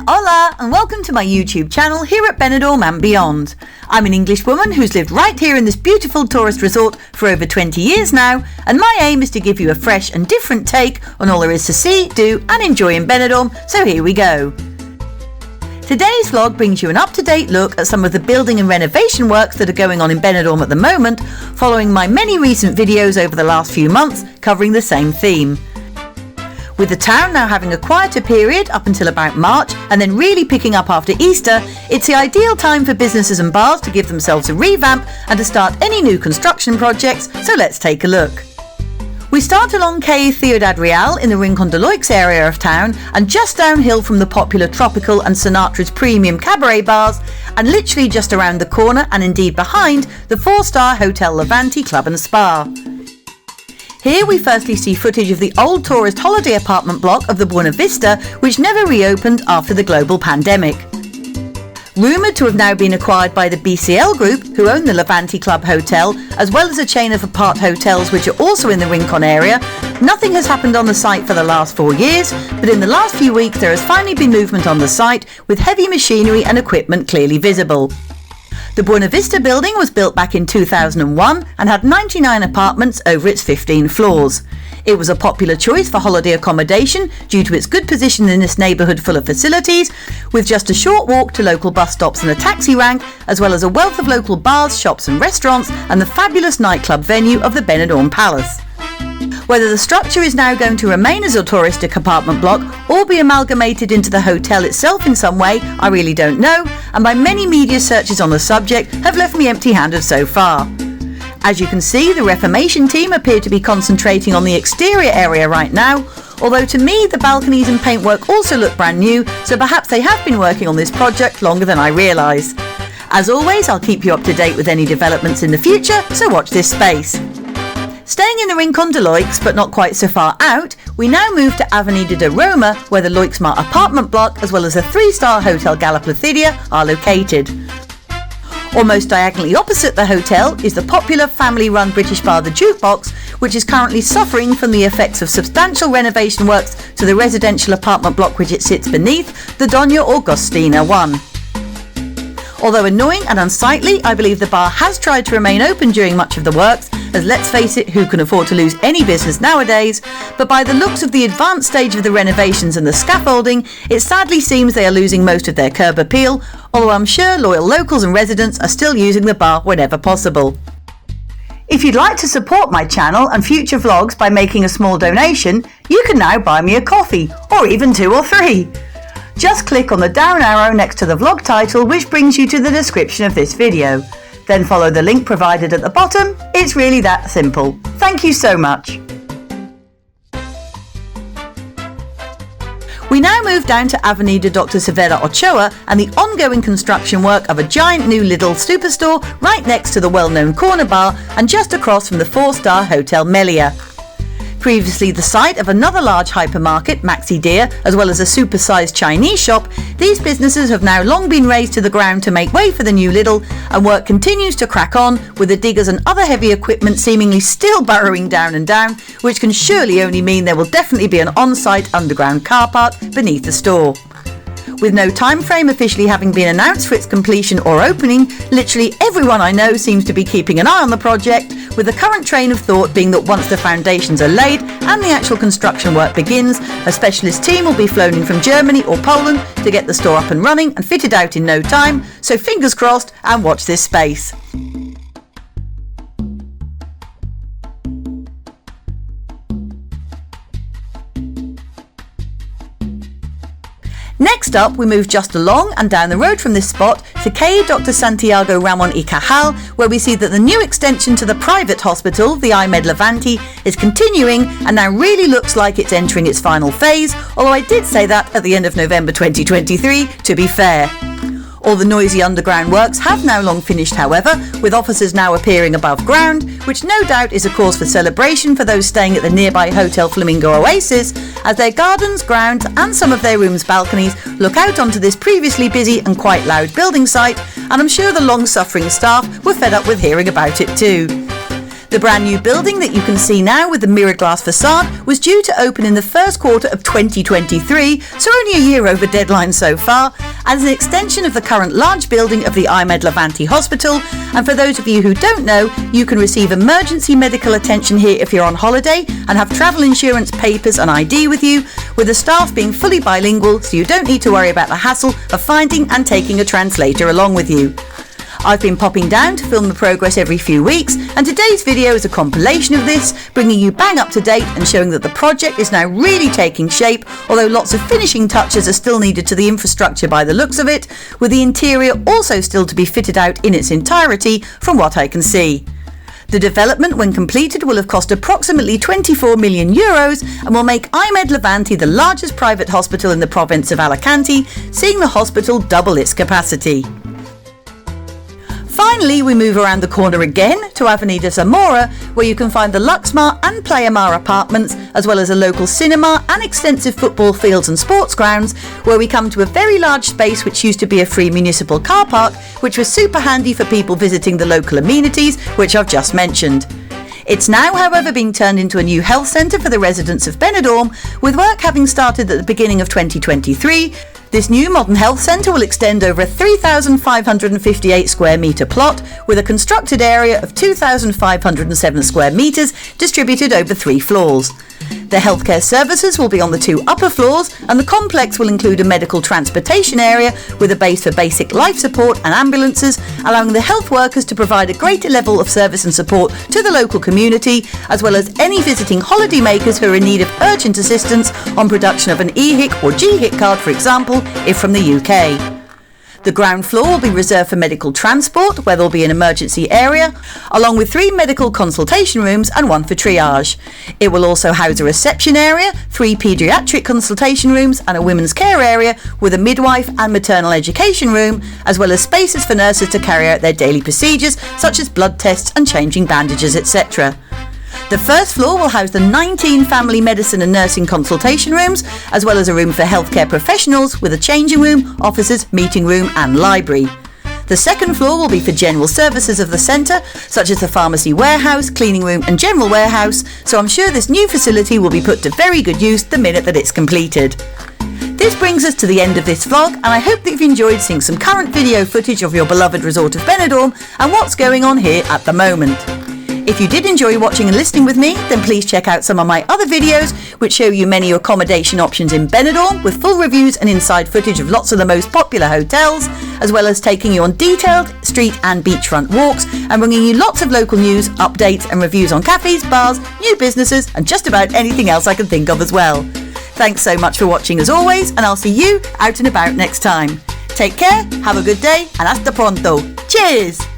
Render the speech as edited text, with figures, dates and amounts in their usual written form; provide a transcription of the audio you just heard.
Hola and welcome to my YouTube channel here at Benidorm and beyond. I'm an English woman who's lived right here in this beautiful tourist resort for over 20 years now, and my aim is to give you a fresh and different take on all there is to see, do and enjoy in Benidorm, so here we go. Today's vlog brings you an up-to-date look at some of the building and renovation works that are going on in Benidorm at the moment, following my many recent videos over the last few months covering the same theme. With the town now having a quieter period up until about March and then really picking up after Easter, it's the ideal time for businesses and bars to give themselves a revamp and to start any new construction projects, so let's take a look. We start along Calle Ciudad Real in the Rincon de Loix area of town and just downhill from the popular Tropical and Sinatra's premium cabaret bars, and literally just around the corner and indeed behind the 4-star Hotel Levante Club and Spa. Here we firstly see footage of the old tourist holiday apartment block of the Buena Vista, which never reopened after the global pandemic. Rumoured to have now been acquired by the BCL Group, who own the Levante Club Hotel, as well as a chain of apart hotels which are also in the Rincon area, nothing has happened on the site for the last 4 years, but in the last few weeks there has finally been movement on the site, with heavy machinery and equipment clearly visible. The Buena Vista building was built back in 2001 and had 99 apartments over its 15 floors. It was a popular choice for holiday accommodation due to its good position in this neighbourhood full of facilities, with just a short walk to local bus stops and a taxi rank, as well as a wealth of local bars, shops and restaurants, and the fabulous nightclub venue of the Benidorm Palace. Whether the structure is now going to remain as a touristic apartment block or be amalgamated into the hotel itself in some way, I really don't know, and my many media searches on the subject have left me empty-handed so far. As you can see, the reformation team appear to be concentrating on the exterior area right now, although to me the balconies and paintwork also look brand new, so perhaps they have been working on this project longer than I realise. As always, I'll keep you up to date with any developments in the future, so watch this space. Staying in the Rincon de Loix, but not quite so far out, we now move to AvenD Roma, where the Loixmar apartment block, as well as a 3-star Hotel Gala Placidia, are located. Almost diagonally opposite the hotel is the popular family-run British bar the Juke Box, which is currently suffering from the effects of substantial renovation works to the residential apartment block which it sits beneath, the Doña Augustina 1. Although annoying and unsightly, I believe the bar has tried to remain open during much of the works, as let's face it, who can afford to lose any business nowadays, but by the looks of the advanced stage of the renovations and the scaffolding, it sadly seems they are losing most of their curb appeal, although I'm sure loyal locals and residents are still using the bar whenever possible. If you'd like to support my channel and future vlogs by making a small donation, you can now buy me a coffee, or even 2 or 3. Just click on the down arrow next to the vlog title, which brings you to the description of this video. Then follow the link provided at the bottom. It's really that simple. Thank you so much. We now move down to Avenida Dr. Severa Ochoa and the ongoing construction work of a giant new Lidl superstore right next to the well-known corner bar and just across from the 4-star Hotel Melia. Previously the site of another large hypermarket, Maxi Deer, as well as a super-sized Chinese shop, these businesses have now long been razed to the ground to make way for the new Lidl, and work continues to crack on, with the diggers and other heavy equipment seemingly still burrowing down and down, which can surely only mean there will definitely be an on-site underground car park beneath the store. With no time frame officially having been announced for its completion or opening, literally everyone I know seems to be keeping an eye on the project, with the current train of thought being that once the foundations are laid and the actual construction work begins, a specialist team will be flown in from Germany or Poland to get the store up and running and fitted out in no time, so fingers crossed and watch this space. Next up, we move just along and down the road from this spot to Calle Dr. Santiago Ramon y Cajal, where we see that the new extension to the private hospital, the IMED Levante, is continuing and now really looks like it's entering its final phase, although I did say that at the end of November 2023, to be fair. All the noisy underground works have now long finished, however, with offices now appearing above ground, which no doubt is a cause for celebration for those staying at the nearby Hotel Flamingo Oasis, as their gardens, grounds and some of their rooms' balconies look out onto this previously busy and quite loud building site, and I'm sure the long-suffering staff were fed up with hearing about it too. The brand new building that you can see now with the mirrored glass facade was due to open in the first quarter of 2023, so only a year over deadline so far, as an extension of the current large building of the IMED Levanti Hospital. And for those of you who don't know, you can receive emergency medical attention here if you're on holiday and have travel insurance, papers and ID with you, with the staff being fully bilingual, so you don't need to worry about the hassle of finding and taking a translator along with you. I've been popping down to film the progress every few weeks, and today's video is a compilation of this, bringing you bang up to date and showing that the project is now really taking shape, although lots of finishing touches are still needed to the infrastructure by the looks of it, with the interior also still to be fitted out in its entirety from what I can see. The development, when completed, will have cost approximately €24 million and will make IMED Levanti the largest private hospital in the province of Alicante, seeing the hospital double its capacity. Finally, we move around the corner again to AvenD Roma, where you can find the Luxmar and Playamar apartments, as well as a local cinema and extensive football fields and sports grounds, where we come to a very large space which used to be a free municipal car park, which was super handy for people visiting the local amenities, which I've just mentioned. It's now, however, being turned into a new health centre for the residents of BENIDORM, with work having started at the beginning of 2023. This new modern health centre will extend over a 3,558 square metre plot, with a constructed area of 2,507 square metres distributed over 3 floors. The healthcare services will be on the 2 upper floors, and the complex will include a medical transportation area with a base for basic life support and ambulances, allowing the health workers to provide a greater level of service and support to the local community, as well as any visiting holiday makers who are in need of urgent assistance on production of an EHIC or GHIC card, for example, if from the UK. The ground floor will be reserved for medical transport, where there will be an emergency area, along with 3 medical consultation rooms and 1 for triage. It will also house a reception area, 3 paediatric consultation rooms and a women's care area with a midwife and maternal education room, as well as spaces for nurses to carry out their daily procedures such as blood tests and changing bandages, etc. The first floor will house the 19 family medicine and nursing consultation rooms, as well as a room for healthcare professionals with a changing room, offices, meeting room and library. The second floor will be for general services of the centre, such as the pharmacy warehouse, cleaning room and general warehouse, so I'm sure this new facility will be put to very good use the minute that it's completed. This brings us to the end of this vlog, and I hope that you've enjoyed seeing some current video footage of your beloved resort of BENIDORM and what's going on here at the moment. If you did enjoy watching and listening with me, then please check out some of my other videos which show you many accommodation options in BENIDORM, with full reviews and inside footage of lots of the most popular hotels, as well as taking you on detailed street and beachfront walks and bringing you lots of local news, updates and reviews on cafes, bars, new businesses and just about anything else I can think of as well. Thanks so much for watching as always, and I'll see you out and about next time. Take care, have a good day and hasta pronto. Cheers!